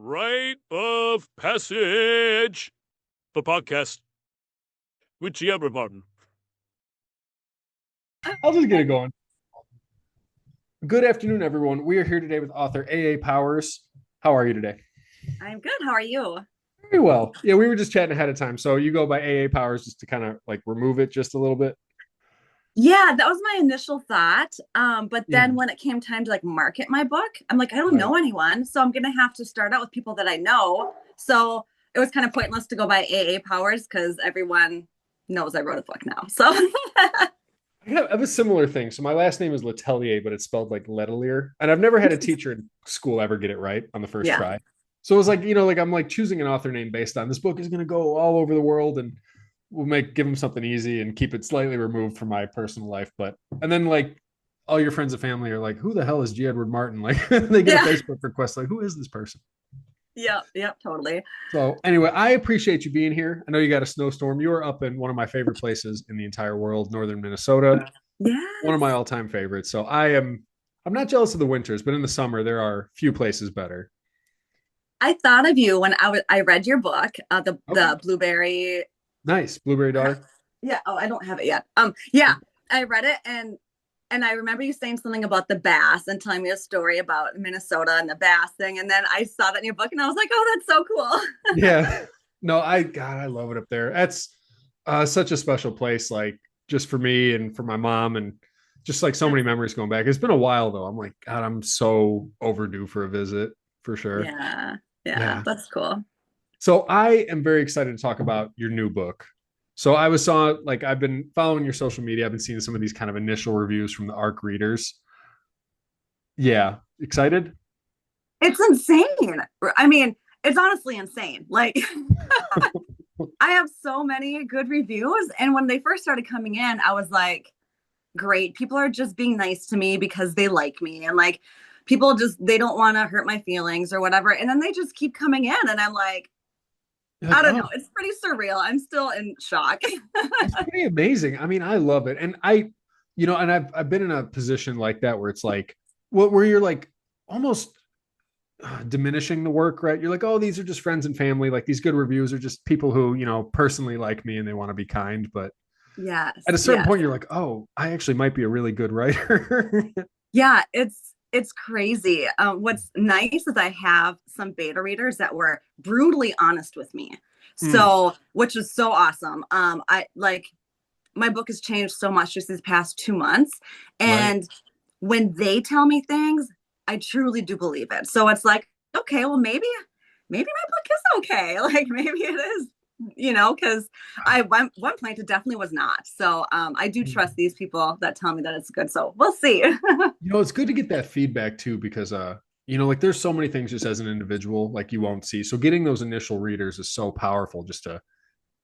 Rite of Passage, the podcast with Edward Martin. I'll just get it going. Good afternoon, everyone. We are here today with author A.A. Powers. How are you today? I'm good. How are you? Very well. Yeah, we were just chatting ahead of time. So you go by A.A. Powers just to kind of like remove it just a little bit. Yeah, that was my initial thought. But Yeah. then when it came time to like market my book, I'm like, I don't Right. know anyone, so I'm gonna have to start out with people that I know. So it was kind of pointless to go by AA Powers because everyone knows I wrote a book now. So I have a similar thing. So my last name is Letelier, but it's spelled like Letelier. And I've never had a teacher in school ever get it right on the first yeah, try. So it was like, like I'm like choosing an author name based on this book is going to go all over the world and we'll give them something easy and keep it slightly removed from my personal life. And then like all your friends and family are like, who the hell is G. Edward Martin? Like they get a yeah, Facebook request, like, who is this person? yep, totally. So anyway, I appreciate you being here. I know you got a snowstorm. You are up in one of my favorite places in the entire world, northern Minnesota, one of my Yes, all-time favorites. So I'm not jealous of the winters, but in the summer there are few places better. I thought of you when I read your book, the Okay. blueberry. Nice. Blueberry daughter. Yeah. Oh, I don't have it yet. Yeah, I read it and I remember you saying something about the bass and telling me a story about Minnesota and the bass thing. And then I saw that in your book and I was like, oh, that's so cool. Yeah. No, I love it up there. That's such a special place, like just for me and for my mom and just like so Yeah. many memories going back. It's been a while though. I'm like, God, I'm so overdue for a visit for sure. Yeah. Yeah. Yeah. That's cool. So I am very excited to talk about your new book. So I was saw like I've been following your social media. I've been seeing some of these kind of initial reviews from the ARC readers. Yeah, excited? It's insane. I mean, it's honestly insane. Like, I have so many good reviews. And when they first started coming in, I was like, great. People are just being nice to me because they like me. And like, people just, they don't want to hurt my feelings or whatever. And then they just keep coming in. And I'm like, You're I like, don't oh, know. It's pretty surreal. I'm still in shock. it's pretty amazing. I mean, I love it, and and I've been in a position like that where it's like, what where you're like almost diminishing the work, right? You're like, oh, these are just friends and family. Like these good reviews are just people who personally like me and they want to be kind. But at a Yes. certain Yes. point, you're like, oh, I actually might be a really good writer. Yeah, it's crazy. What's nice is I have some beta readers that were brutally honest with me. Mm, So, which is so awesome. I like my book has changed so much just these past 2 months. right. And when they tell me things, I truly do believe it. So it's like, okay, well maybe my book is okay. Like maybe it is, because I one point it definitely was not. So I do trust these people that tell me that it's good. So we'll see. It's good to get that feedback too, because like there's so many things just as an individual, like you won't see. So getting those initial readers is so powerful just to,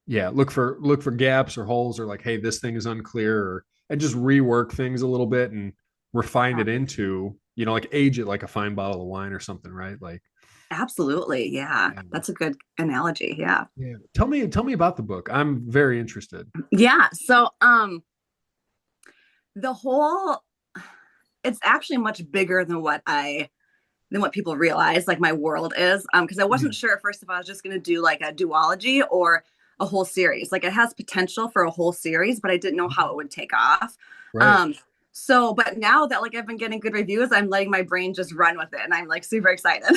yeah, look for gaps or holes or like, hey, this thing is unclear and just rework things a little bit and refine it into, like age it like a fine bottle of wine or something, right? Like, Absolutely. Yeah. yeah. That's a good analogy. Yeah. Yeah. Tell me about the book. I'm very interested. Yeah. So the whole it's actually much bigger than what people realize like my world is. Because I wasn't Yeah. sure at first if I was just gonna do like a duology or a whole series. Like it has potential for a whole series, but I didn't know how it would take off. Right. Um but now that like I've been getting good reviews, I'm letting my brain just run with it and I'm like super excited.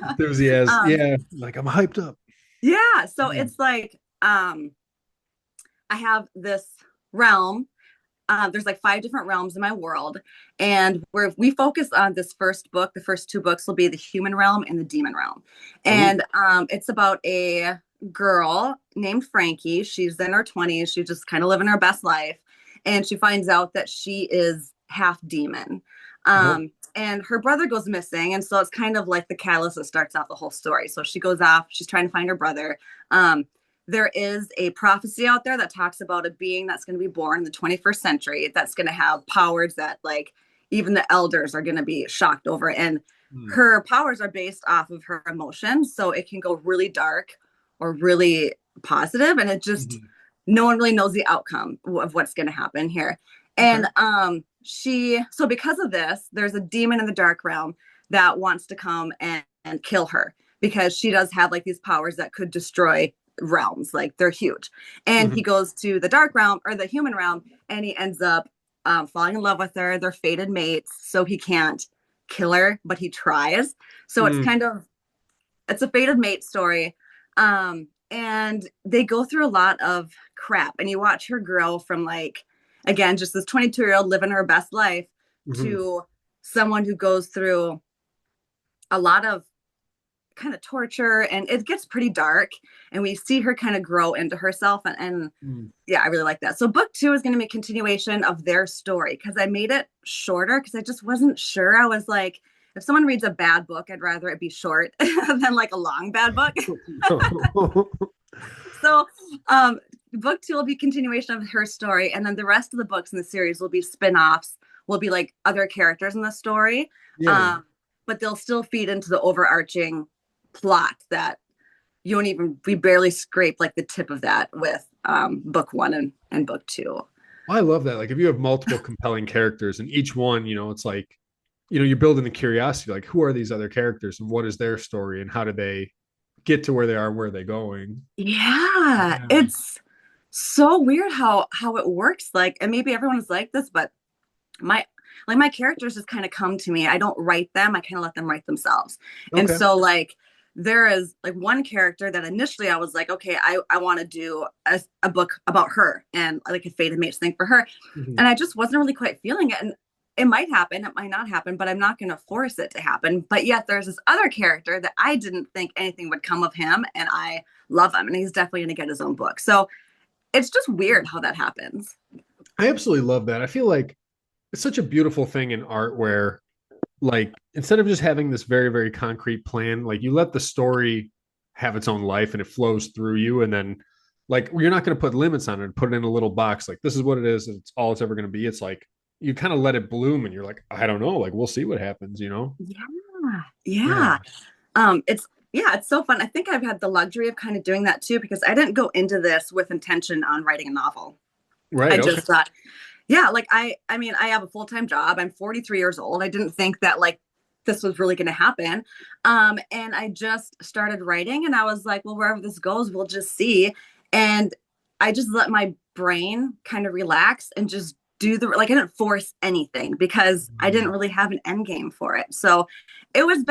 Enthusiasm. um Yeah. Like I'm hyped up. yeah, so Yeah. it's like I have this realm. There's like 5 different realms in my world, and where we focus on this first book, the first 2 books will be the human realm and the demon realm, Oh, and it's about a girl named Frankie. She's in her 20s. She's just kind of living her best life, and she finds out that she is half demon. oh. And her brother goes missing, and so it's kind of like the catalyst that starts out the whole story. So she goes off. She's trying to find her brother. Um, there is a prophecy out there that talks about a being that's going to be born in the 21st century that's going to have powers that like even the elders are going to be shocked over, and Hmm. her powers are based off of her emotions, so it can go really dark or really positive, and it just Mhm. no one really knows the outcome of what's going to happen here. Okay. And because of this, there's a demon in the dark realm that wants to come and kill her. because she does have like these powers that could destroy realms. Like they're huge. And he Mhm. goes to the dark realm or the human realm, and he ends up falling in love with her. They're fated mates, so he can't kill her, but he tries. So it's Mm. kind of it's a fated mate story. And they go through a lot of crap, and you watch her grow from like again just this 22-year-old living her best life Mhm. to someone who goes through a lot of kind of torture, and it gets pretty dark, and we see her kind of grow into herself, and Mm. yeah, I really like that. So book two is going to be a continuation of their story because I made it shorter because I just wasn't sure. I was like, if someone reads a bad book, I'd rather it be short than like a long bad book. So book two will be continuation of her story, and then the rest of the books in the series will be spin-offs, will be like other characters in the story. Yeah. But they'll still feed into the overarching plot that you don't even we barely scrape like the tip of that with book one and book two. I love that. Like if you have multiple compelling characters and each one, it's like, you're building the curiosity, like who are these other characters and what is their story and how did they get to where they are and where are they going? Yeah, Yeah. it's so weird how it works. Like, and maybe everyone's like this, but my my characters just kind of come to me. I don't write them. I kind of let them write themselves. And Okay. so like there is like one character that initially I was like, okay, I want to do a book about her and like a fated mates thing for her. Mhm. And I just wasn't really quite feeling it. And it might happen, it might not happen, but I'm not going to force it to happen. But yet there's this other character that I didn't think anything would come of him. And I love him. And he's definitely going to get his own book. So it's just weird how that happens. I absolutely love that. I feel like it's such a beautiful thing in art where, like, instead of just having this very, very concrete plan, like you let the story have its own life and it flows through you. And then, like, you're not going to put limits on it, put it in a little box. Like, this is what it is. It's all it's ever going to be. It's like you kind of let it bloom and you're like, I don't know. Like, we'll see what happens. Yeah. Yeah. Yeah. It's yeah, it's so fun. I think I've had the luxury of kind of doing that too because I didn't go into this with intention on writing a novel. I Right. Okay. just thought, yeah, like I mean, I have a full-time job. I'm 43 years old. I didn't think that like this was really going to happen. And I just started writing and I was like, well, wherever this goes, we'll just see. And I just let my brain kind of relax and just do the like I didn't force anything because I didn't really have an end game for it. So it's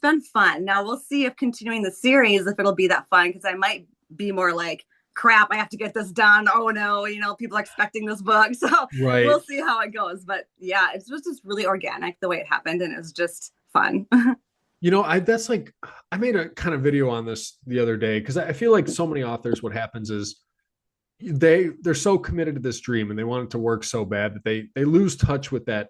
been fun. Now we'll see if continuing the series if it'll be that fun because I might be more like crap, I have to get this done. Oh no, people are expecting this book. So Right. we'll see how it goes. But yeah, it was just really organic the way it happened and it was just fun. I that's like I made a kind of video on this the other day because I feel like so many authors, what happens is they're so committed to this dream and they want it to work so bad that they lose touch with that,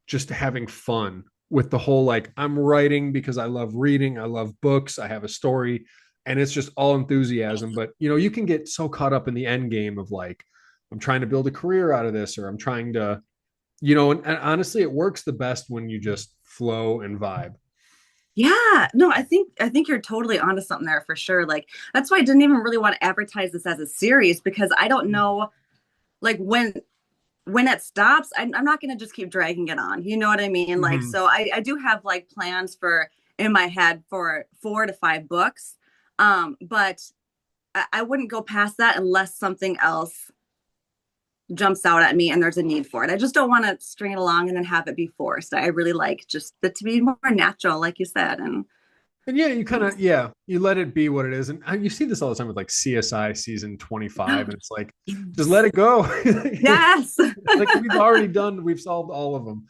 just having fun with the whole, like, I'm writing because I love reading, I love books, I have a story, and it's just all enthusiasm. But you can get so caught up in the end game of like, I'm trying to build a career out of this, or I'm trying to, and honestly, it works the best when you just flow and vibe. Yeah, no, I think you're totally onto something there for sure. Like that's why I didn't even really want to advertise this as a series because I don't know like when it stops, I'm not going to just keep dragging it on. You know what I mean? Like, Mm-hmm. so I do have like plans for in my head for 4 to 5 books. But I wouldn't go past that unless something else jumps out at me and there's a need for it. I just don't want to string it along and then have it be forced. I really like just it to be more natural, like you said. And And yeah, you kind of, yeah, you let it be what it is. And you see this all the time with like CSI season 25, and it's like, just let it go. yes, Like we've solved all of them.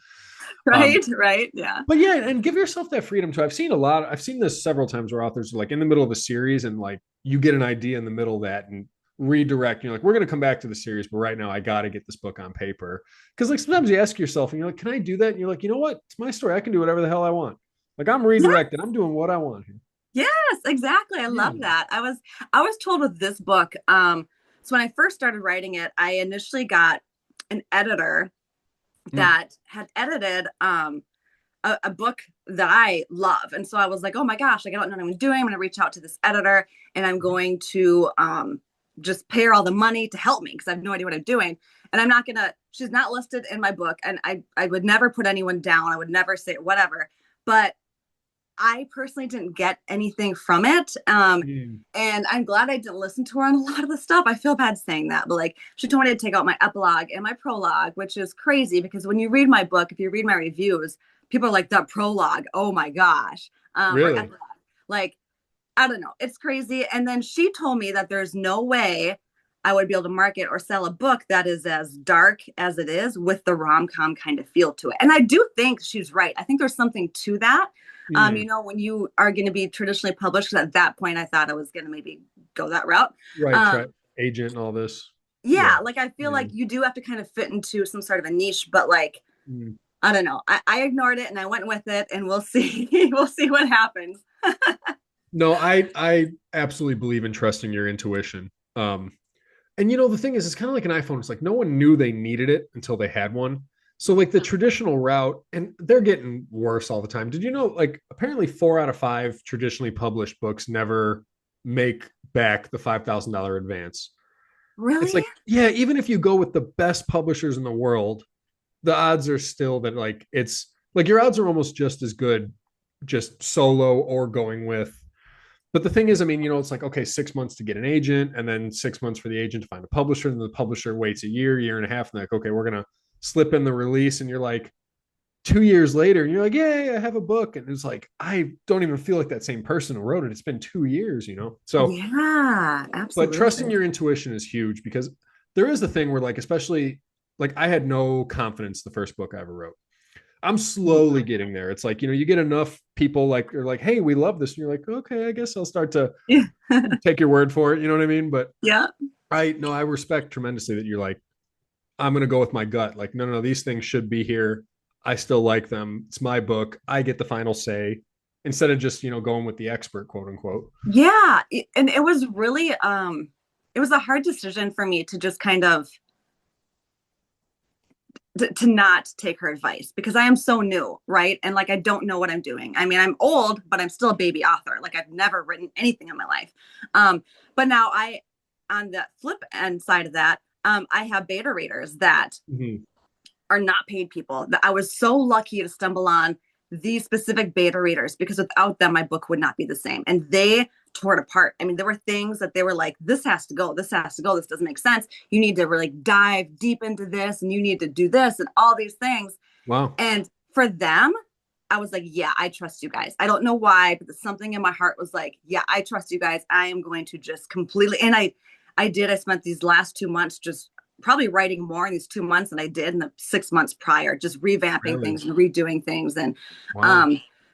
Um, right, right, yeah. but yeah, and give yourself that freedom too. I've seen this several times where authors are like in the middle of a series and like you get an idea in the middle of that and redirect. You're like, we're going to come back to the series, but right now I got to get this book on paper. Cause like sometimes you ask yourself and you're like, can I do that? And you're like, you know what? It's my story. I can do whatever the hell I want. Like I'm Yeah. redirected. I'm doing what I want here. Yes, exactly. I Yeah. love that. I was told with this book, so when I first started writing it, I initially got an editor Mm. that had edited a book that I love. And so I was like, oh my gosh, like I don't know what I'm doing. I'm gonna reach out to this editor and I'm going to just pay her all the money to help me because I have no idea what I'm doing. And she's not listed in my book. And I would never put anyone down. I would never say whatever. But I personally didn't get anything from it. And I'm glad I didn't listen to her on a lot of the stuff. I feel bad saying that, but like she told me to take out my epilogue and my prologue, which is crazy because when you read my book, if you read my reviews, people are like, the prologue, oh my gosh. Or Really? epilogue. Like, I don't know. It's crazy. And then she told me that there's no way I would be able to market or sell a book that is as dark as it is with the rom-com kind of feel to it. And I do think she's right. I think there's something to that. You know, when you are going to be traditionally published, at that point, I thought I was going to maybe go that route. Right. Try agent and all this. Yeah. Like, I feel like you do have to kind of fit into some sort of a niche, but like, I don't know. I ignored it and I went with it, and we'll see. We'll see what happens. No, I absolutely believe in trusting your intuition. And you know, the thing is, it's kind of like an iPhone. It's like no one knew they needed it until they had one. So like the traditional route, and they're getting worse all the time. Did you know, like apparently 4 out of 5 traditionally published books never make back the $5,000 advance. Really? It's like, yeah, even if you go with the best publishers in the world, the odds are still that like it's like your odds are almost just as good just solo or going with. But the thing is, I mean, you know, it's like, okay, 6 months to get an agent and then 6 months for the agent to find a publisher. And the publisher waits a year and a half. And like, okay, we're going to slip in the release. And you're like 2 years later and you're like, yay, I have a book. And it's like, I don't even feel like that same person who wrote it. It's been 2 years, you know? So, yeah, absolutely. but trusting your intuition is huge because there is the thing where like, especially like I had no confidence the first book I ever wrote. I'm slowly getting there. It's like, you know, you get enough people like, are like, hey, we love this. And you're like, okay, I guess I'll start to take your word for it. You know what I mean? But yeah, I respect tremendously that you're like, I'm going to go with my gut. Like, no, these things should be here. I still like them. It's my book. I get the final say instead of just, you know, going with the expert, quote unquote. yeah. And it was really, it was a hard decision for me to just kind of, to not take her advice because I am so new, right? And like I don't know what I'm doing. I mean, I'm old, but I'm still a baby author. Like I've never written anything in my life. But now on the flip end side of that, I have beta readers that are not paid people. That I was so lucky to stumble on these specific beta readers because without them, my book would not be the same. And they tore it apart. I mean, there were things that they were like, this has to go, this has to go, this doesn't make sense. You need to really dive deep into this and you need to do this and all these things. Wow. And for them, I was like, yeah, I trust you guys. I don't know why, but something in my heart was like, yeah, I trust you guys. I am going to just completely, and I did. I spent these last 2 months just probably writing more in these 2 months than I did in the 6 months prior, just revamping things and redoing things. And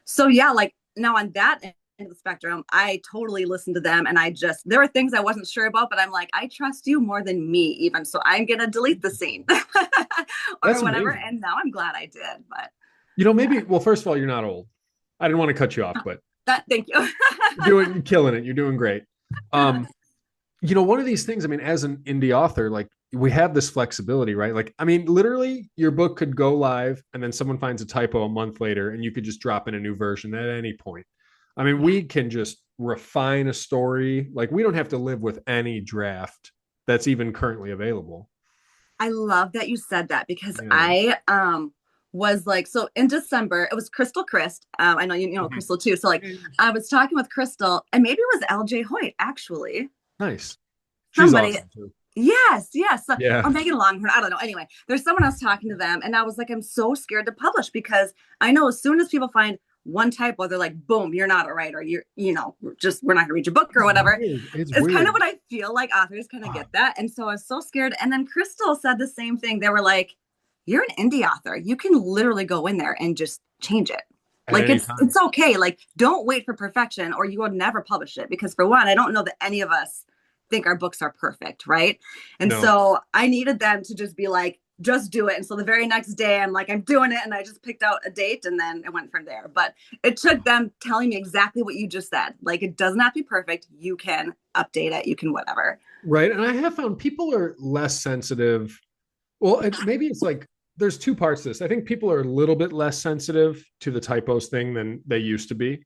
so yeah, like now on that end of the spectrum, I totally listened to them, and there were things I wasn't sure about, but I'm like, I trust you more than me even, so I'm gonna delete the scene or That's whatever. amazing. And now I'm glad I did. But you know, maybe well, first of all, you're not old. I didn't want to cut you off, but thank you. you're killing it. You're doing great. You know, one of these things, I mean, as an indie author, like we have this flexibility, right? Like, I mean, literally your book could go live and then someone finds a typo a month later and you could just drop in a new version at any point. I mean, we can just refine a story. Like we don't have to live with any draft that's even currently available. I love that you said that because I was like, so in December, it was Crystal Christ. I know you know Crystal too. So like I was talking with Crystal, and maybe it was LJ Hoyt actually. Nice. She's Somebody, awesome too. Yes. So, Yeah. or Megan Longhorn. I don't know. Anyway, there's someone else talking to them, and I was like, I'm so scared to publish because I know as soon as people find one typo, they're like, boom, you're not a writer. You know, we're not gonna read your book or whatever. It's kind of what I feel like authors kind of get that. And so I was so scared. And then Crystal said the same thing. They were like, you're an indie author. You can literally go in there and just change it. Like it's okay. Like don't wait for perfection or you will never publish it. Because for one, I don't know that any of us think our books are perfect, right? And so I needed them to just be like, just do it. And so the very next day I'm like, I'm doing it. And I just picked out a date and then it went from there. But it took them telling me exactly what you just said. Like it does not be perfect. You can update it. You can whatever. Right. And I have found people are less sensitive. Well, maybe it's like, there's two parts to this. I think people are a little bit less sensitive to the typos thing than they used to be.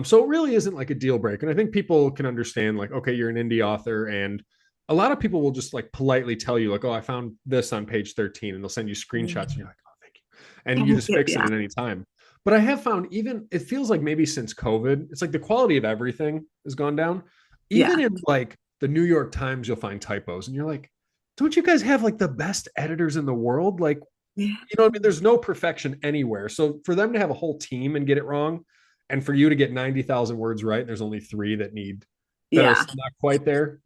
So it really isn't like a deal breaker. And I think people can understand like, okay, you're an indie author and a lot of people will just like politely tell you like, oh, I found this on page 13 and they'll send you screenshots and you're like, oh, thank you. And you just fix it at any time. But I have found even it feels like maybe since COVID, it's like the quality of everything has gone down. Yeah. Even in like the New York Times, you'll find typos, and you're like, don't you guys have like the best editors in the world? Like, Yeah. you know what I mean? There's no perfection anywhere. So for them to have a whole team and get it wrong, and for you to get 90,000 words right, and there's only three that are Yeah. not quite there.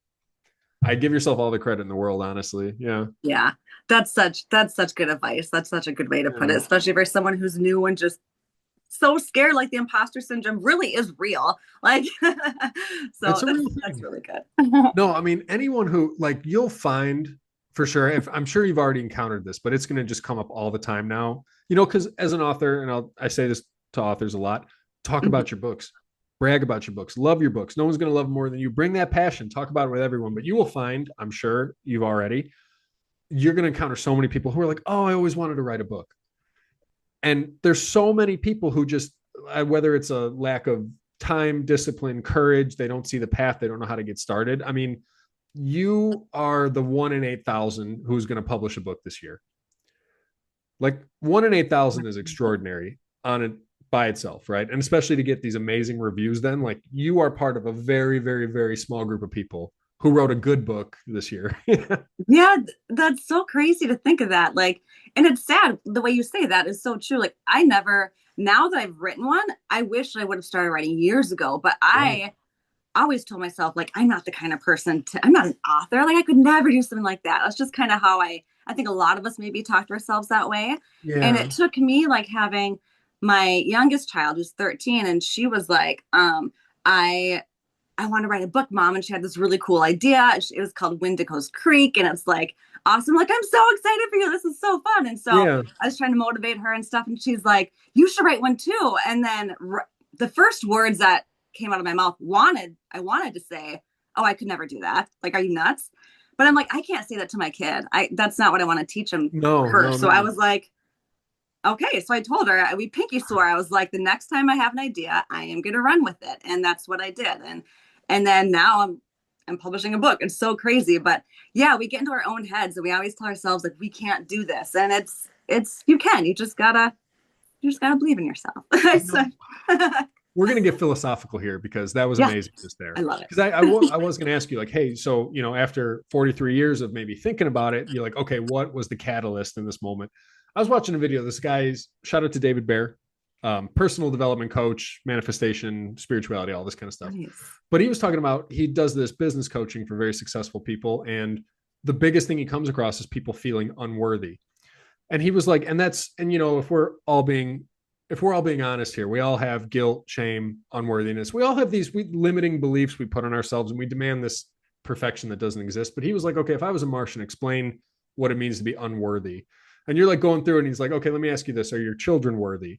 I give yourself all the credit in the world, honestly. Yeah. Yeah. That's such good advice. That's such a good way to put it, Yeah. especially for someone who's new and just so scared, like the imposter syndrome really is real. Like so It's a real that's thing. really good. No, I mean, anyone who like you'll find for sure, if I'm sure you've already encountered this, but it's going to just come up all the time now, because as an author, and I say this to authors a lot, talk Mhm. about your books, brag about your books, love your books. No one's going to love them more than you. Bring that passion, talk about it with everyone, but you will find, I'm sure you're going to encounter so many people who are like, oh, I always wanted to write a book. And there's so many people who just, whether it's a lack of time, discipline, courage, they don't see the path, they don't know how to get started. I mean, you are the 1 in 8,000 who's going to publish a book this year. Like 1 in 8,000 is extraordinary on it by itself, right? And especially to get these amazing reviews, then like you are part of a very, very, very small group of people who wrote a good book this year. Yeah, that's so crazy to think of that. Like, and it's sad the way you say that is so true. Like, I never, now that I've written one, I wish I would have started writing years ago, but Right. I always told myself, like, I'm not the kind of person I'm not an author. Like, I could never do something like that. That's just kind of how I think a lot of us maybe talk to ourselves that way. And Yeah. it took me like having my youngest child who's 13, and she was like, I I want to write a book, mom. And she had this really cool idea. It was called Wendigo's Creek. And it's like awesome. Like, I'm so excited for you. This is so fun. And so Yeah. I was trying to motivate her and stuff. And she's like, you should write one too. And then the first words that came out of my mouth I wanted to say, oh, I could never do that. Like, are you nuts? But I'm like, I can't say that to my kid. That's not what I want to teach him No, her. no, So I no. was like, okay. So I told her, we pinky swore. I was like, the next time I have an idea, I am going to run with it. And that's what I did. And then now I'm publishing a book. It's so crazy. But yeah, we get into our own heads and we always tell ourselves like we can't do this. And it's you can. You just gotta believe in yourself. So, We're going to get philosophical here because that was yeah, amazing just there. I love it. Because I was going to ask you like, hey, so, after 43 years of maybe thinking about it, you're like, okay, what was the catalyst in this moment? I was watching a video. This guy's shout out to David Bear, personal development coach, manifestation, spirituality, all this kind of stuff. Nice. But he was talking about, he does this business coaching for very successful people. And the biggest thing he comes across is people feeling unworthy. And he was like, and if we're all being honest here, we all have guilt, shame, unworthiness. We all have these limiting beliefs we put on ourselves, and we demand this perfection that doesn't exist. But he was like, okay, if I was a Martian, explain what it means to be unworthy. And you're like going through it, and he's like, okay, let me ask you this. Are your children worthy?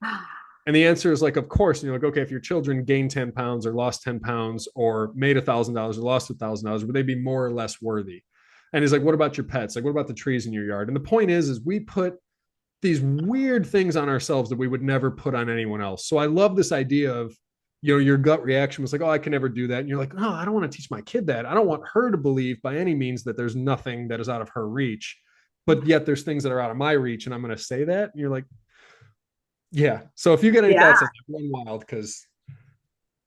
And the answer is like, of course. And you're like, okay, if your children gained 10 pounds or lost 10 pounds or made $1,000 or lost $1,000, would they be more or less worthy? And he's like, what about your pets? Like, what about the trees in your yard? And the point is we put these weird things on ourselves that we would never put on anyone else. So I love this idea of, your gut reaction was like, oh, I can never do that. And you're like, no, I don't want to teach my kid that. I don't want her to believe by any means that there's nothing that is out of her reach, but yet there's things that are out of my reach. And I'm going to say that. And you're like, yeah. So if you get any Yeah, thoughts on that, run wild. Cause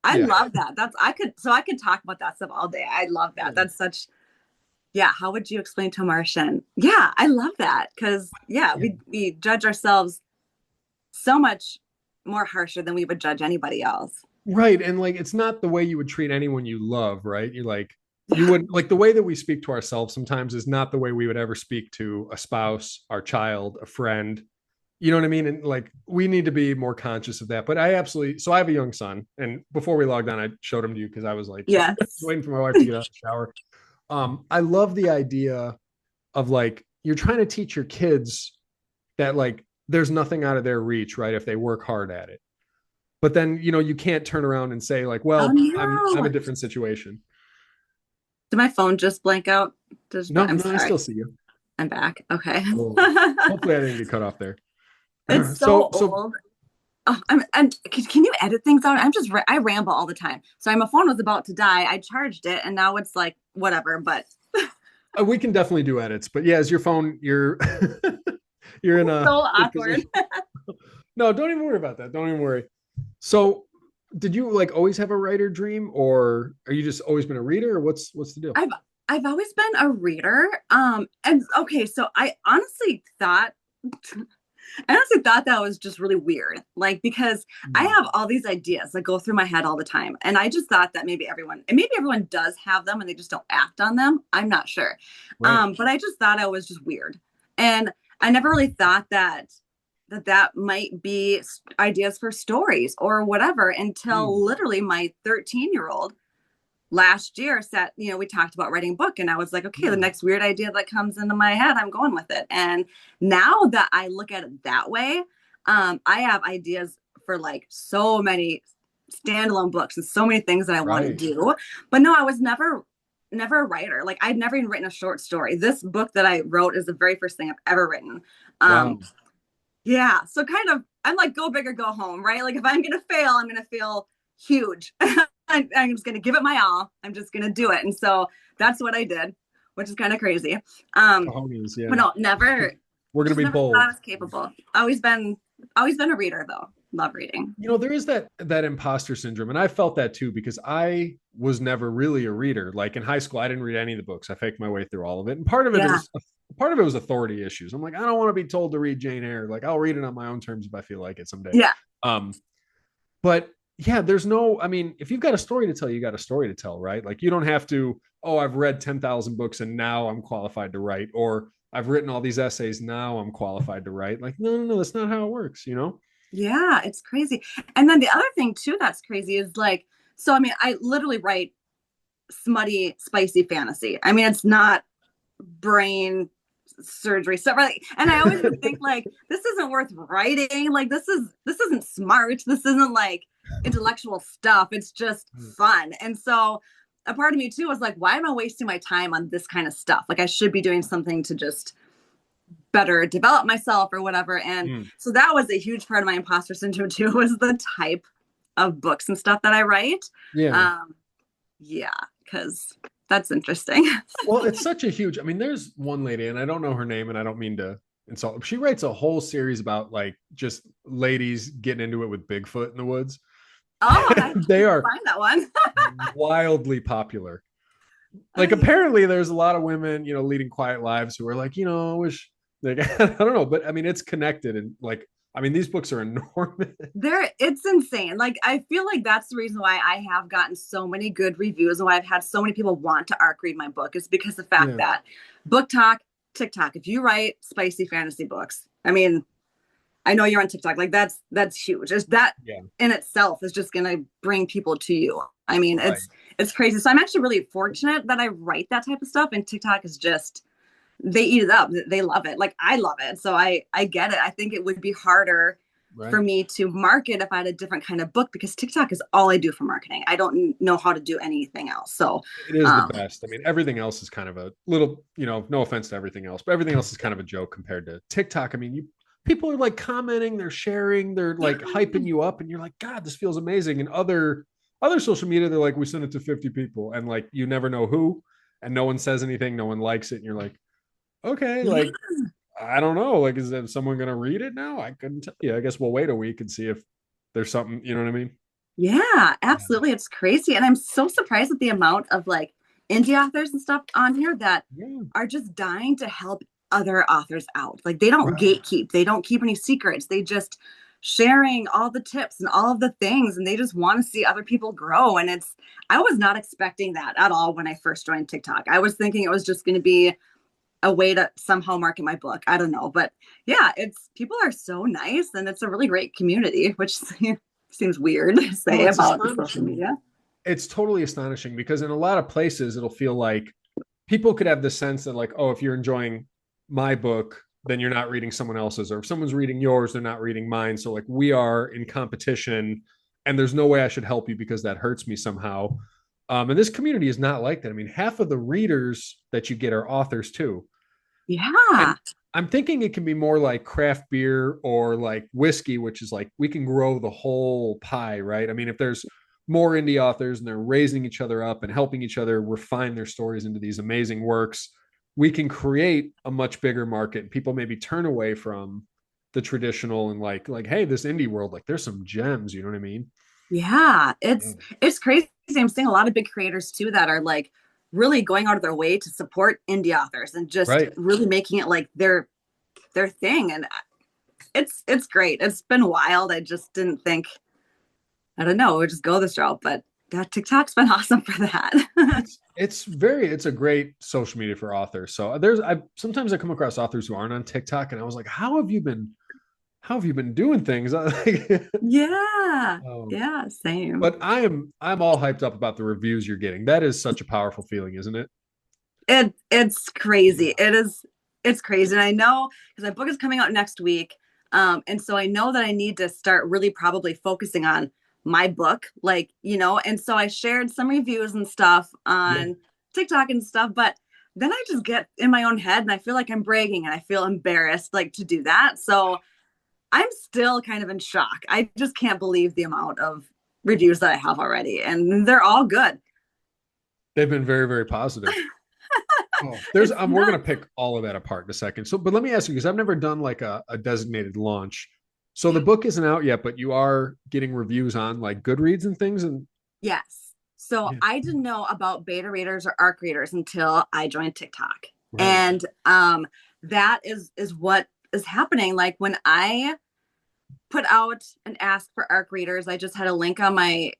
I yeah. love that. I could talk about that stuff all day. I love that. That's such, yeah. How would you explain to a Martian? Yeah, I love that. Cause yeah, we judge ourselves so much more harsher than we would judge anybody else. Right. And like, it's not the way you would treat anyone you love, right? You're like, you Yeah. would like the way that we speak to ourselves sometimes is not the way we would ever speak to a spouse, our child, a friend. You know what I mean? And like, we need to be more conscious of that. But so I have a young son. And before we logged on, I showed him to you because I was like, Yes. waiting for my wife to get out of the shower. I love the idea of like, you're trying to teach your kids that like, there's nothing out of their reach, right? If they work hard at it. But then, you can't turn around and say like, Oh well, I'm a no. different situation. Did my phone just blank out? No, I'm no, I sorry. still see you. I'm back. Okay. Oh, hopefully I didn't get cut off there. It's so So old. Oh, and can you edit things out? I ramble all the time. Sorry, my phone was about to die. I charged it, and now it's like whatever. But we can definitely do edits, but yeah, is your phone, you're in so a good awkward. position. No, don't even worry about that. Don't even worry. So, did you like always have a writer dream, or are you just always been a reader, or what's the deal? I've I've always been a reader. And okay, so I honestly thought that was just really weird. Like, because I Mm, have all these ideas that go through my head all the time. And I just thought that maybe everyone does have them and they just don't act on them. I'm not sure. right. But I just thought I was just weird. And I never really thought that might be ideas for stories or whatever Mm, until literally my 13-year-old last year we talked about writing a book and I was like, okay, the mm, next weird idea that comes into my head, I'm going with it. And now that I look at it that way, I have ideas for like so many standalone books and so many things that I want to right. do. But no, I was never a writer. Like I'd never even written a short story. This book that I wrote is the very first thing I've ever written. Um, Wow. yeah. So kind of, I'm like, go big or go home, right? Like if I'm going to fail, I'm going to feel huge. I'm just going to give it my all. I'm just going to do it. And so that's what I did, which is kind of crazy. Cojones, But yeah. no, never, We're gonna just be never thought I bold. was capable. Always been a reader though. Love reading. There is that imposter syndrome, and I felt that too because I was never really a reader. Like in high school, I didn't read any of the books. I faked my way through all of it, and Yeah. part of it was authority issues. I'm like, I don't want to be told to read Jane Eyre. Like, I'll read it on my own terms if I feel like it someday. Yeah. Um, but yeah, there's no. I mean, if you've got a story to tell, you got a story to tell, right? Like, you don't have to. Oh, I've read 10,000 books and now I'm qualified to write, or I've written all these essays now I'm qualified to write. Like, no, no, no, that's not how it works. Yeah. It's crazy. And then the other thing too that's crazy is like, so I mean, I literally write smutty, spicy fantasy. I mean, it's not brain surgery stuff, right? And I always would think like this isn't worth writing. Like this isn't smart. This isn't like intellectual stuff. It's just fun. And so a part of me too was like, why am I wasting my time on this kind of stuff? Like I should be doing something to just better develop myself or whatever. And Mm, so that was a huge part of my imposter syndrome too, was the type of books and stuff that I write. yeah. Um, yeah, because that's interesting. Well, it's such a huge. I mean, there's one lady, and I don't know her name, and I don't mean to insult. She writes a whole series about like just ladies getting into it with Bigfoot in the woods. Oh, I They need to are find that one. wildly popular. Oh Like yeah. apparently, there's a lot of women, leading quiet lives who are like, I wish. Like, I don't know, but I mean, it's connected, and like, I mean, these books are enormous. It's insane. Like I feel like that's the reason why I have gotten so many good reviews and why I've had so many people want to arc read my book is because the fact Yeah, that book talk, TikTok, if you write spicy fantasy books, I mean, I know you're on TikTok, like that's huge. Is that yeah, in itself is just gonna bring people to you. I mean, right. it's crazy. So I'm actually really fortunate that I write that type of stuff and TikTok is just they eat it up. They love it. Like I love it. So I get it. I think it would be harder for Right. me to market if I had a different kind of book because TikTok is all I do for marketing. I don't know how to do anything else. So It is the um best. I mean, everything else is kind of a little, no offense to everything else, but everything else is kind of a joke compared to TikTok. I mean, people are like commenting, they're sharing, they're yeah. like hyping you up, and you're like, God, this feels amazing. And other social media, they're like, we sent it to 50 people, and like you never know who, and no one says anything, no one likes it, and you're like, okay, Yeah. like I don't know, like is there someone gonna read it now? I couldn't tell you. I guess we'll wait a week and see if there's something, you know what I mean? Yeah, Yeah. absolutely. It's crazy. And I'm so surprised at the amount of like indie authors and stuff on here that Yeah. are just dying to help other authors out. Like they don't Right. gatekeep, they don't keep any secrets. They just sharing all the tips and all of the things and they just want to see other people grow. And I was not expecting that at all when I first joined TikTok. I was thinking it was just going to be a way to somehow market my book. I don't know. But yeah, it's people are so nice and it's a really great community, which seems weird to No, say it's about the social astonishing. media. It's totally astonishing because in a lot of places it'll feel like people could have the sense that like, oh, if you're enjoying my book, then you're not reading someone else's, or if someone's reading yours, they're not reading mine. So like we are in competition, and there's no way I should help you because that hurts me somehow. And this community is not like that. I mean, half of the readers that you get are authors too. And Yeah. I'm thinking it can be more like craft beer or like whiskey, which is like we can grow the whole pie, right? I mean, if there's more indie authors and they're raising each other up and helping each other refine their stories into these amazing works, we can create a much bigger market. And people maybe turn away from the traditional and like, hey, this indie world, like there's some gems, you know what I mean? Yeah, Yeah. it's crazy. I'm seeing a lot of big creators too that are like really going out of their way to support indie authors and just Right. really making it like their thing. And it's great. It's been wild. I just didn't think, I don't know, we'll just go this route, but yeah, TikTok's been awesome for that. It's a great social media for authors. So I sometimes I come across authors who aren't on TikTok, and I was like, how have you been doing things? Yeah. um, Yeah, same. but I'm all hyped up about the reviews you're getting. That is such a powerful feeling, isn't it? It's crazy. It's crazy. And I know because my book is coming out next week. And so I know that I need to start really probably focusing on my book, like, and so I shared some reviews and stuff Yeah. on TikTok and stuff, but then I just get in my own head and I feel like I'm bragging and I feel embarrassed like to do that. So I'm still kind of in shock. I just can't believe the amount of reviews that I have already, and they're all good. They've been very, very positive. Oh, It's we're gonna nuts. pick all of that apart in a second. So, but let me ask you because I've never done like a designated launch. So the book isn't out yet, but you are getting reviews on like Goodreads and things, and Yes. So yeah, I didn't know about beta readers or arc readers until I joined TikTok. right. And that is what is happening. Like when I put out an ask for arc readers, I just had a link on my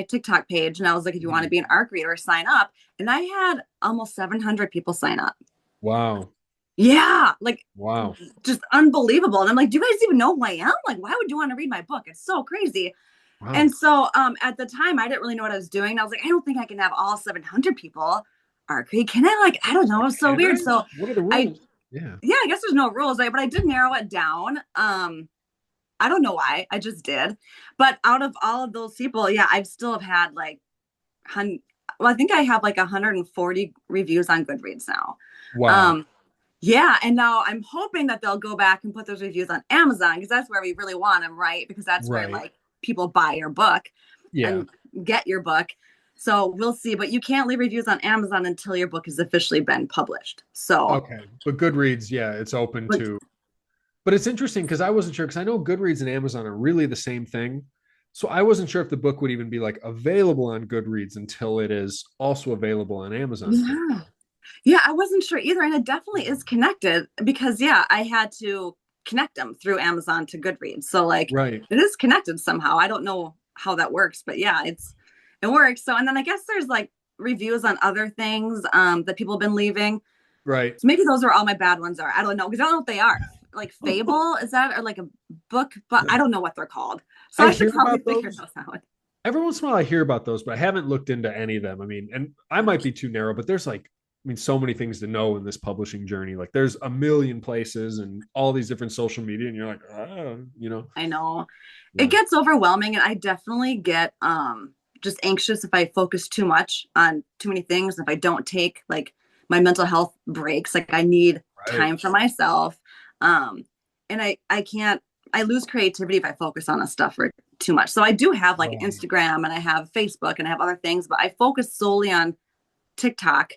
TikTok page and I was like, if you want to Mhm. be an arc reader, sign up. And I had almost 700 people sign up. Wow, Yeah, like wow, just unbelievable. And I'm like, do you guys even know who I am? Like, why would you want to read my book? It's so crazy. wow. And so at the time, I didn't really know what I was doing. I was like, I don't think I can have all 700 people arcade. Can I? Like, I don't know. It was so Can weird. I? So What are the I, rules? Yeah. yeah, I guess there's no rules, right? But I did narrow it down. I don't know why. I just did. But out of all of those people, yeah, I've still have had like, well, I think I have like 140 reviews on Goodreads now. Wow. Um, yeah, and now I'm hoping that they'll go back and put those reviews on Amazon because that's where we really want them, right? Because that's where Right. like people buy your book Yeah. and get your book. So we'll see, but you can't leave reviews on Amazon until your book has officially been published. So, Okay. But Goodreads, yeah, it's open but to. But it's interesting because I wasn't sure because I know Goodreads and Amazon are really the same thing. So I wasn't sure if the book would even be like available on Goodreads until it is also available on Amazon too. yeah. Yeah, I wasn't sure either. And it definitely is connected because, yeah, I had to connect them through Amazon to Goodreads. So, like, Right. it is connected somehow. I don't know how that works, but yeah, it works. So, and then I guess there's like reviews on other things that people have been leaving. Right. So maybe those are all my bad ones are. I don't know because I don't know what they are. Like Fable, is that or like a book? But I don't know what they're called. So I I should hear probably about figure those. those out. Every once in a while I hear about those, but I haven't looked into any of them. I mean, and I might be too narrow, but there's like, I mean, so many things to know in this publishing journey. Like there's a million places and all these different social media, and you're like, I know it yeah, gets overwhelming, and I definitely get just anxious if I focus too much on too many things. If I don't take like my mental health breaks, like I need right, time for myself. And I can't. I lose creativity if I focus on this stuff for too much. So I do have like right. Instagram and I have Facebook and I have other things, but I focus solely on TikTok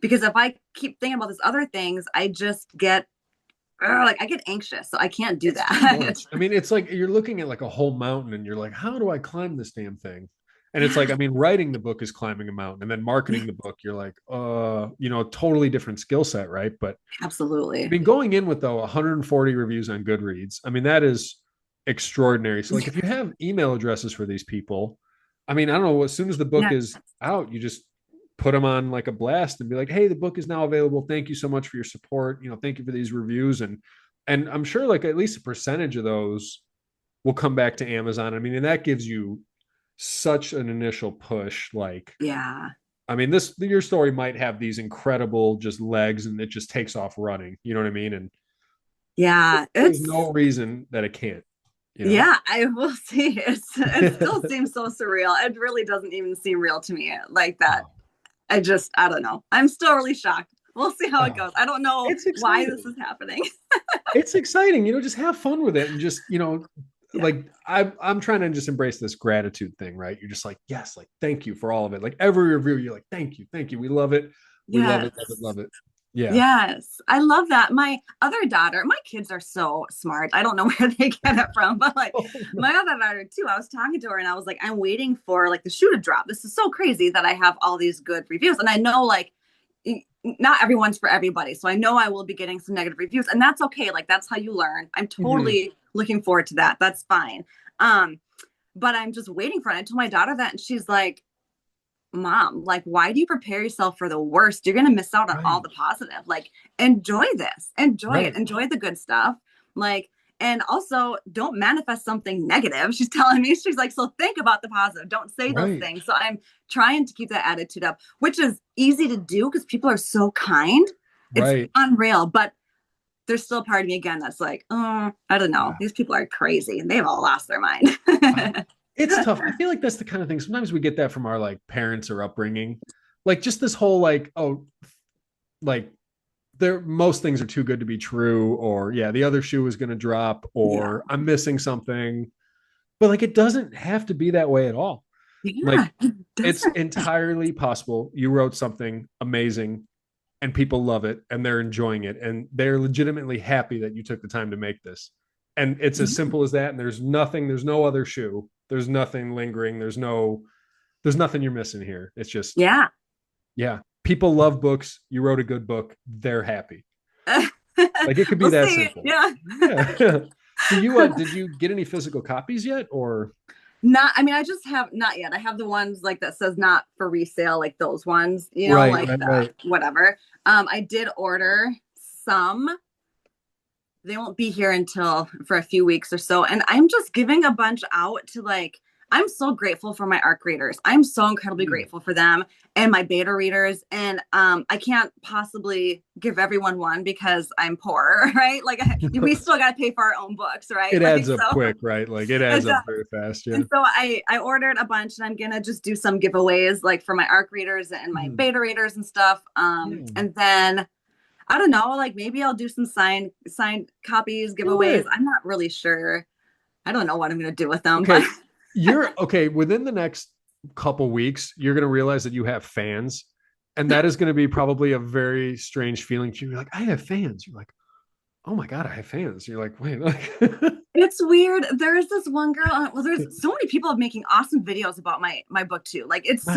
because if I keep thinking about these other things, I just get like I get anxious. So I can't do It's too that. much. I mean, it's like you're looking at like a whole mountain and you're like, how do I climb this damn thing? And it's like, I mean, writing the book is climbing a mountain and then marketing the book, you're like, totally different skill set, right? But I Absolutely. mean, going in with though 140 reviews on Goodreads, I mean, that is extraordinary. So, like, if you have email addresses for these people, I mean, I don't know, as soon as the book Yeah. is out, you just put them on like a blast and be like, hey, the book is now available. Thank you so much for your support. Thank you for these reviews. And I'm sure like at least a percentage of those will come back to Amazon. I mean, and that gives you such an initial push. Like, Yeah. I mean, this your story might have these incredible just legs and it just takes off running. You know what I mean? And Yeah. there's no reason that it can't, you know? Yeah, I will see. It still seems so surreal. It really doesn't even seem real to me like that. Oh, I don't know. I'm still really shocked. We'll see how it oh, goes. I don't know it's why this exciting. is happening. It's exciting, just have fun with it and just, Yeah. like I'm trying to just embrace this gratitude thing, right? You're just like, yes, like thank you for all of it. Like every review, you're like, thank you, we love it, Yes. love it. Yeah. Yes, I love that. My other daughter, my kids are so smart. I don't know where they get it from, but like Oh, no. my other daughter too. I was talking to her and I was like, I'm waiting for like the shoe to drop. This is so crazy that I have all these good reviews. And I know like not everyone's for everybody. So I know I will be getting some negative reviews and that's okay. Like that's how you learn. I'm Mhm. totally looking forward to that. That's fine. Um, but I'm just waiting for it. I told my daughter that and she's like, Mom, like, why do you prepare yourself for the worst? You're going to miss out on all Right. the positive. Like, enjoy this, enjoy it, Right. enjoy the good stuff. Like, and also don't manifest something negative. She's telling me, she's like, so think about the positive. Don't say those Right. things. So I'm trying to keep that attitude up, which is easy to do because people are so kind. It's Right. unreal. But there's still a part of me again that's like, oh, I don't know. Yeah. These people are crazy and they've all lost their mind. It's tough. I feel like that's the kind of thing. Sometimes we get that from our like parents or upbringing. Like just this whole like, oh, like there most things are too good to be true, or yeah, the other shoe is gonna drop, Yeah. or I'm missing something. But like it doesn't have to be that way at all. Yeah. Like It it's doesn't. entirely possible you wrote something amazing and people love it and they're enjoying it and they're legitimately happy that you took the time to make this. And it's as simple as that. And there's no other shoe. There's nothing lingering. There's nothing you're missing here. It's just, Yeah. yeah, people love books. You wrote a good book. They're happy. Like it could be We'll that see. simple. Yeah. Yeah. Did you get any physical copies yet or? Not, I mean, I just have not yet. I have the ones like that says not for resale, like those ones, Right, like right, the right. whatever. I did order some. They won't be here until for a few weeks or so. And I'm just giving a bunch out to like, I'm so grateful for my ARC readers. I'm so incredibly Mm. grateful for them and my beta readers. And I can't possibly give everyone one because I'm poor, right? Like we still got to pay for our own books, right? It Like, adds up so quick, right? Like it it adds up does. very fast. Yeah. And so I ordered a bunch and I'm gonna just do some giveaways like for my ARC readers and my Mhm. beta readers and stuff. Yeah. And then I don't know, like maybe I'll do some signed copies, Do giveaways. it. I'm not really sure. I don't know what I'm gonna do with them, but Okay. You're okay. Within the next couple weeks, you're going to realize that you have fans. And that is going to be probably a very strange feeling to you. You're like, I have fans. You're like, oh my God, I have fans. You're like, wait, like, it's weird. There's this one girl. Well, there's so many people making awesome videos about my book too. Like nice.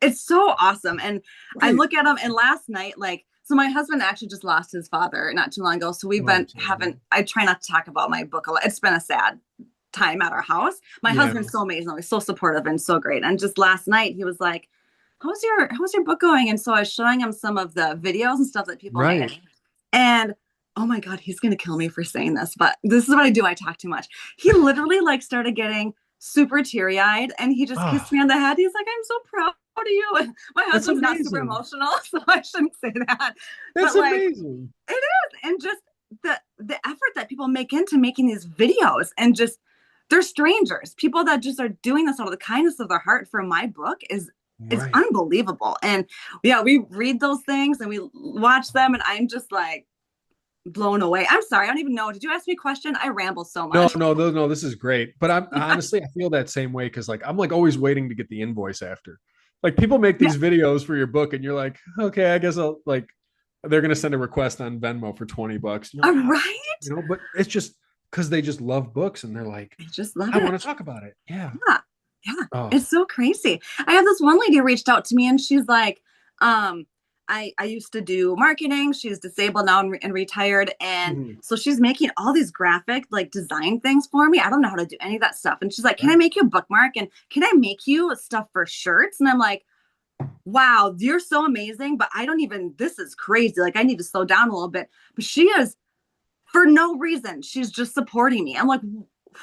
it's so awesome. And I Right. look at them. And last night, like, so my husband actually just lost his father not too long ago. So we've Oh, I'm been sorry. haven't. I try not to talk about my book a lot. It's been a sad time at our house. My Yeah. husband's so amazing. He's so supportive and so great. And just last night, he was like, how's your book going?" And so I was showing him some of the videos and stuff that people Right. made. And oh my God, he's going to kill me for saying this, but this is what I do. I talk too much. He literally like started getting super teary eyed and he just Oh, kissed me on the head. He's like, I'm so proud of you. And my that's husband's not super amazing. emotional, so I shouldn't say that. That's But like, amazing. it is. And just the effort that people make into making these videos and just they're strangers. People that just are doing this out of the kindness of their heart for my book is Right. unbelievable. And yeah, we read those things and we watch them and I'm just like blown away. I'm sorry, I don't even know. Did you ask me a question? I ramble so No, much. no, no, no. This is great. But I'm honestly, I feel that same way because like I'm like always waiting to get the invoice after. Like people make Yeah, these videos for your book, and you're like, okay, I guess I'll like they're gonna send a request on Venmo for $20. You're like, oh, right. but it's just because they just love books and they're like, I just love I it. want to talk about it. Yeah. Yeah. Yeah. Oh, It's so crazy. I have this one lady who reached out to me and she's like, um, I used to do marketing. She's disabled now and retired. And mhm. so she's making all these graphic like design things for me. I don't know how to do any of that stuff. And she's like, can I Right. make you a bookmark? And can I make you stuff for shirts? And I'm like, wow, you're so amazing. But I don't even, this is crazy. Like I need to slow down a little bit. But she is for no reason. She's just supporting me. I'm like,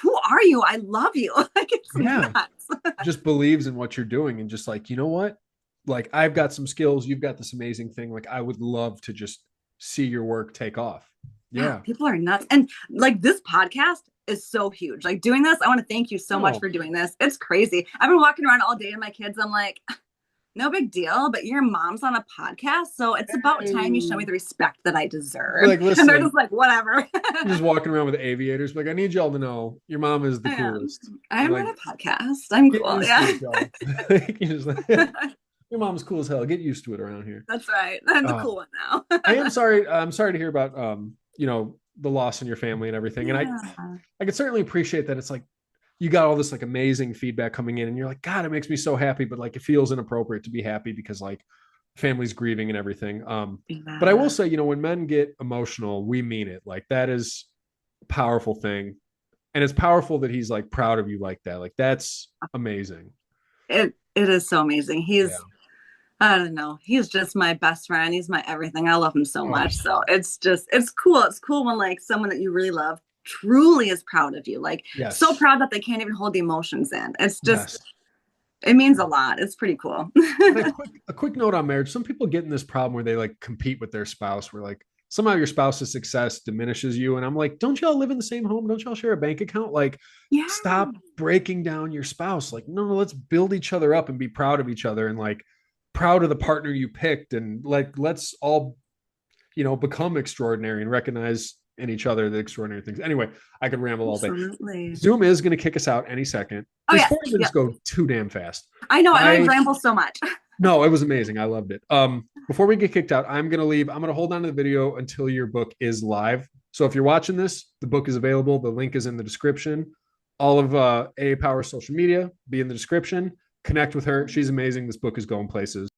who are you? I love you. Like it's Yeah. nuts. Just believes in what you're doing and just like, you know what? Like I've got some skills, you've got this amazing thing. Like I would love to just see your work take off. Yeah, Yeah. people are nuts. And like this podcast is so huge. Like doing this, I want to thank you so much Oh, for doing this. It's crazy. I've been walking around all day and my kids, I'm like, no big deal, but your mom's on a podcast. So it's about time you show me hey. the respect that I Be deserve. like, And they're listen, just like, whatever. you're just walking around with aviators. Like, I need y'all to know your mom is the I am. coolest. I'm Like, on a podcast. I'm get cool. used to Yeah. it, y'all. You just like, Your mom's cool as hell. Get used to it around here. That's right. I'm the Uh, cool one now. I am sorry. I'm sorry to hear about the loss in your family and everything. And Yeah. I could certainly appreciate that. It's like you got all this like amazing feedback coming in, and you're like, God, it makes me so happy. But like, it feels inappropriate to be happy because like family's grieving and everything. But I will Yeah. say, when men get emotional, we mean it. Like that is a powerful thing, and it's powerful that he's like proud of you like that. Like that's amazing. It is so amazing. Yeah. I don't know. He's just my best friend. He's my everything. I love him so Oh, much. So it's cool. It's cool when like someone that you really love truly is proud of you. Like yes. so proud that they can't even hold the emotions in. It's just, Yes. it means a lot. It's pretty cool. And a quick note on marriage. Some people get in this problem where they like compete with their spouse, where like somehow your spouse's success diminishes you. And I'm like, don't y'all live in the same home? Don't y'all share a bank account? Like, Yeah. stop breaking down your spouse. Like, no, let's build each other up and be proud of each other and like proud of the partner you picked. And like, let's all, become extraordinary and recognize in each other the extraordinary things. Anyway, I could ramble all day. Absolutely. Zoom is going to kick us out any second. Oh, These yes. 40 minutes go too damn fast. I know, and I ramble so much. No, it was amazing. I loved it. Before we get kicked out, I'm going to leave. I'm going to hold on to the video until your book is live. So if you're watching this, the book is available. The link is in the description. All of AA Power's social media be in the description. Connect with her. She's amazing. This book is going places.